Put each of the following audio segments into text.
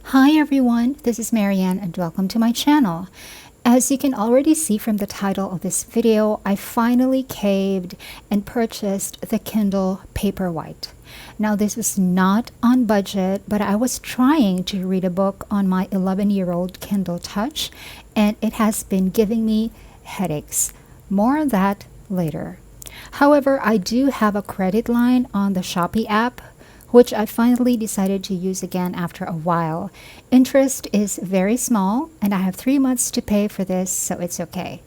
Hi everyone, this is Marianne and welcome to my channel. As you can already see from the title of this video, I finally caved and purchased the Kindle Paperwhite. Now this was not on budget, but I was trying to read a book on my 11-year-old Kindle Touch and it has been giving me headaches. More on that later. However, I do have a credit line on the Shopee app, which I finally decided to use again after a while. Interest is very small, and I have 3 months to pay for this, so it's okay.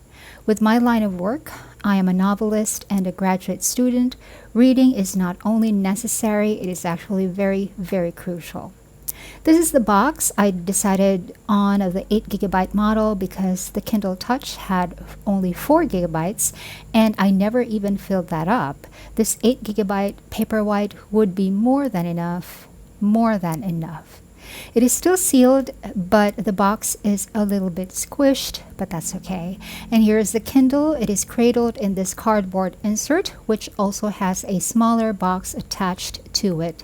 With my line of work, I am a novelist and a graduate student. Reading is not only necessary, it is actually very, very crucial. This is the box. I decided on the 8GB model because the Kindle Touch had only 4GB and I never even filled that up. This 8GB Paperwhite would be more than enough. More than enough. It is still sealed, but the box is a little bit squished, but that's okay. And here is the Kindle. It is cradled in this cardboard insert, which also has a smaller box attached to it.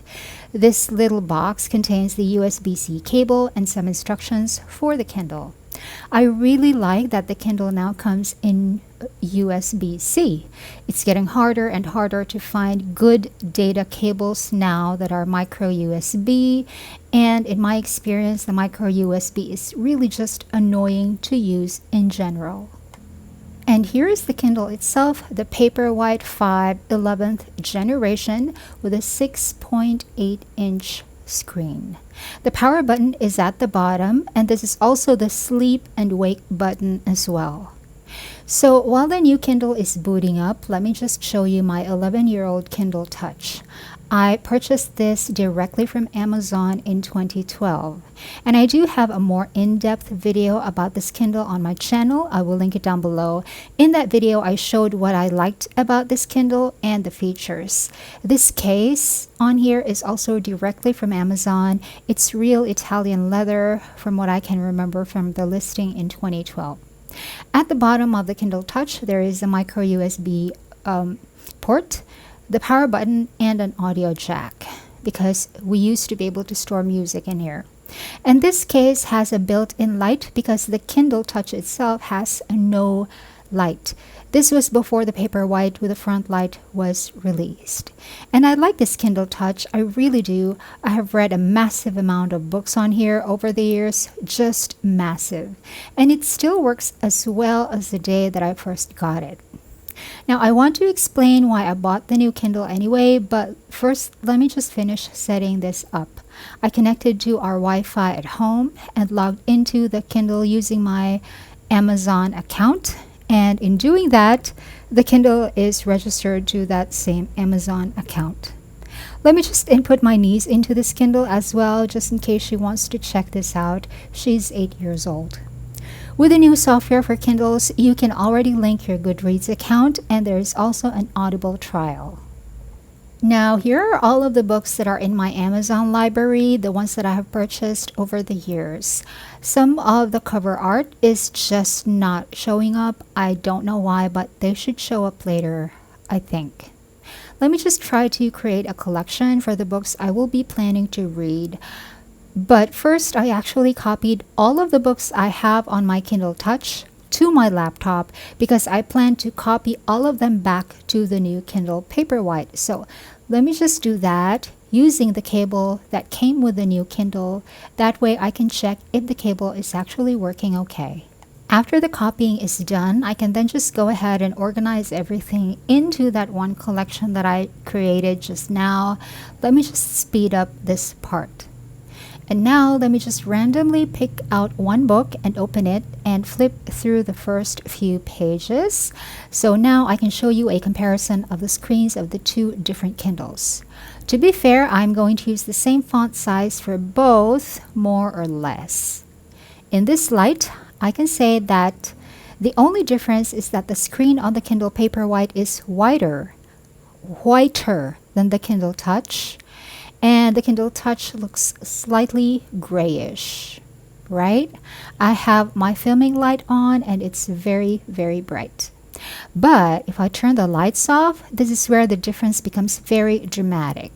This little box contains the USB-C cable and some instructions for the Kindle. I really like that the Kindle now comes in USB-C. It's getting harder and harder to find good data cables now that are micro USB, and in my experience, the micro USB is really just annoying to use in general. And here is the Kindle itself, the Paperwhite 5 11th generation with a 6.8-inch screen. The power button is at the bottom, and this is also the sleep and wake button as well. So while the new Kindle is booting up, let me just show you my 11-year-old Kindle Touch. I purchased this directly from Amazon in 2012, and I do have a more in-depth video about this Kindle on my channel. I will link it down below. In that video, I showed what I liked about this Kindle and the features. This case on here is also directly from Amazon. It's real Italian leather from what I can remember from the listing in 2012. At the bottom of the Kindle Touch, there is a micro USB port, the power button, and an audio jack, because we used to be able to store music in here. And this case has a built-in light because the Kindle Touch itself has no light. This was before the Paperwhite with the front light was released. And I like this Kindle Touch, I really do. I have read a massive amount of books on here over the years, just massive. And it still works as well as the day that I first got it. Now I want to explain why I bought the new Kindle anyway, but first let me just finish setting this up. I connected to our Wi-Fi at home and logged into the Kindle using my Amazon account. And in doing that, the Kindle is registered to that same Amazon account. Let me just input my niece into this Kindle as well, just in case she wants to check this out. She's 8 years old. With the new software for Kindles, you can already link your Goodreads account, and there is also an Audible trial. Now, here are all of the books that are in my Amazon library, the ones that I have purchased over the years. Some of the cover art is just not showing up. I don't know why, but they should show up later, I think. Let me just try to create a collection for the books I will be planning to read. But first, I actually copied all of the books I have on my Kindle Touch to my laptop because I plan to copy all of them back to the new Kindle Paperwhite. So let me just do that using the cable that came with the new Kindle. That way I can check if the cable is actually working okay. After the copying is done, I can then just go ahead and organize everything into that one collection that I created just now. Let me just speed up this part. And now let me just randomly pick out one book and open it and flip through the first few pages. So now I can show you a comparison of the screens of the two different Kindles. To be fair, I'm going to use the same font size for both, more or less. In this light, I can say that the only difference is that the screen on the Kindle Paperwhite is whiter than the Kindle Touch. And the Kindle Touch looks slightly grayish, right? I have my filming light on and it's very, very bright. But if I turn the lights off, this is where the difference becomes very dramatic.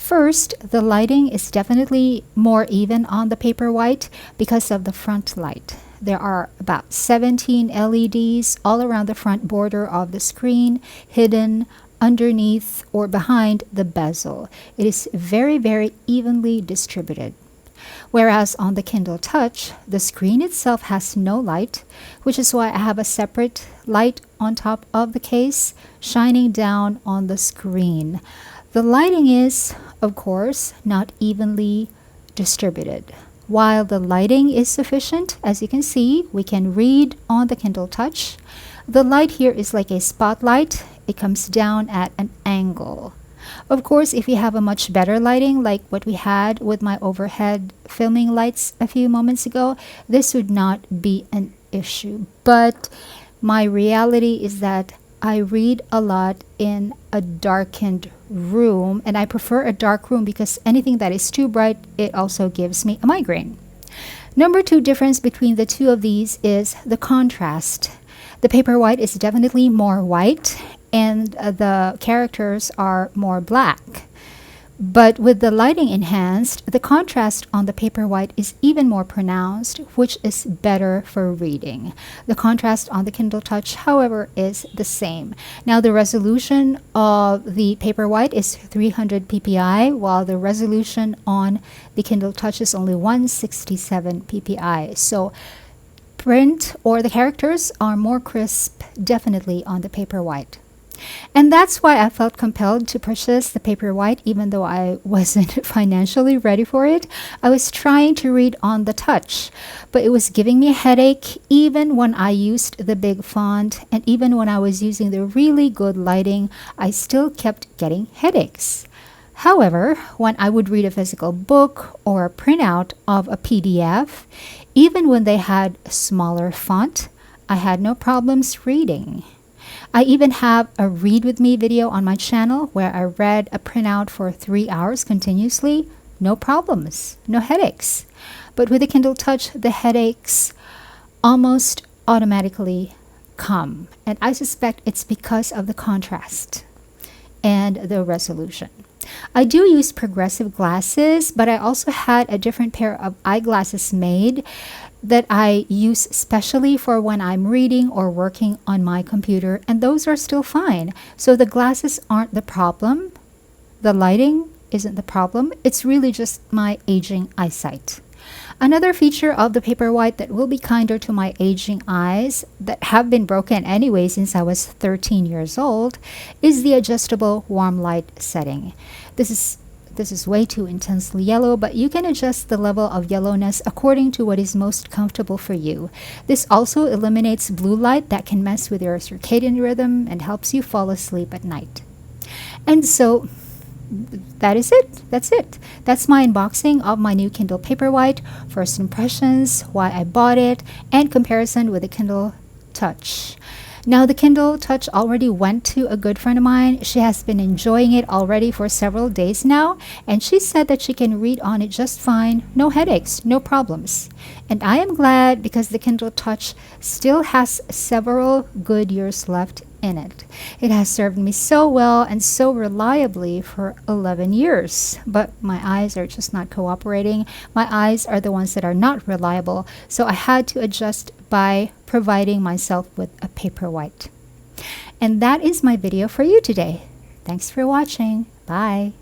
First, the lighting is definitely more even on the Paperwhite because of the front light. There are about 17 LEDs all around the front border of the screen, hidden underneath or behind the bezel. It is very, very evenly distributed. Whereas on the Kindle Touch, the screen itself has no light, which is why I have a separate light on top of the case shining down on the screen. The lighting is, of course, not evenly distributed. While the lighting is sufficient, as you can see, we can read on the Kindle Touch. The light here is like a spotlight. It comes down at an angle. Of course, if you have a much better lighting like what we had with my overhead filming lights a few moments ago, this would not be an issue. But my reality is that I read a lot in a darkened room, and I prefer a dark room because anything that is too bright, it also gives me a migraine. Number two difference between the two of these is the contrast. The Paperwhite is definitely more white and the characters are more black. But with the lighting enhanced, the contrast on the Paperwhite is even more pronounced, which is better for reading. The contrast on the Kindle Touch, however, is the same. Now, the resolution of the Paperwhite is 300 ppi, while the resolution on the Kindle Touch is only 167 ppi. So print or the characters are more crisp, definitely on the Paperwhite. And that's why I felt compelled to purchase the Paperwhite even though I wasn't financially ready for it. I was trying to read on the Touch, but it was giving me a headache even when I used the big font, and even when I was using the really good lighting, I still kept getting headaches. However, when I would read a physical book or a printout of a PDF, even when they had smaller font, I had no problems reading. I even have a read with me video on my channel where I read a printout for 3 hours continuously. No problems, no headaches. But with the Kindle Touch, the headaches almost automatically come. And I suspect it's because of the contrast and the resolution. I do use progressive glasses, but I also had a different pair of eyeglasses made that I use specially for when I'm reading or working on my computer, and those are still fine. So the glasses aren't the problem. The lighting isn't the problem. It's really just my aging eyesight. Another feature of the Paperwhite that will be kinder to my aging eyes that have been broken anyway since I was 13 years old is the adjustable warm light setting. This is way too intensely yellow, but you can adjust the level of yellowness according to what is most comfortable for you. This also eliminates blue light that can mess with your circadian rhythm and helps you fall asleep at night. And so that is it. That's it. That's my unboxing of my new Kindle Paperwhite, first impressions, why I bought it, and comparison with the Kindle Touch. Now, the Kindle Touch already went to a good friend of mine. She has been enjoying it already for several days now, and she said that she can read on it just fine, no headaches, no problems. And I am glad because the Kindle Touch still has several good years left in it. It has served me so well and so reliably for 11 years, but my eyes are just not cooperating. My eyes are the ones that are not reliable, so I had to adjust by providing myself with a Paperwhite. And that is my video for you today. Thanks for watching. Bye.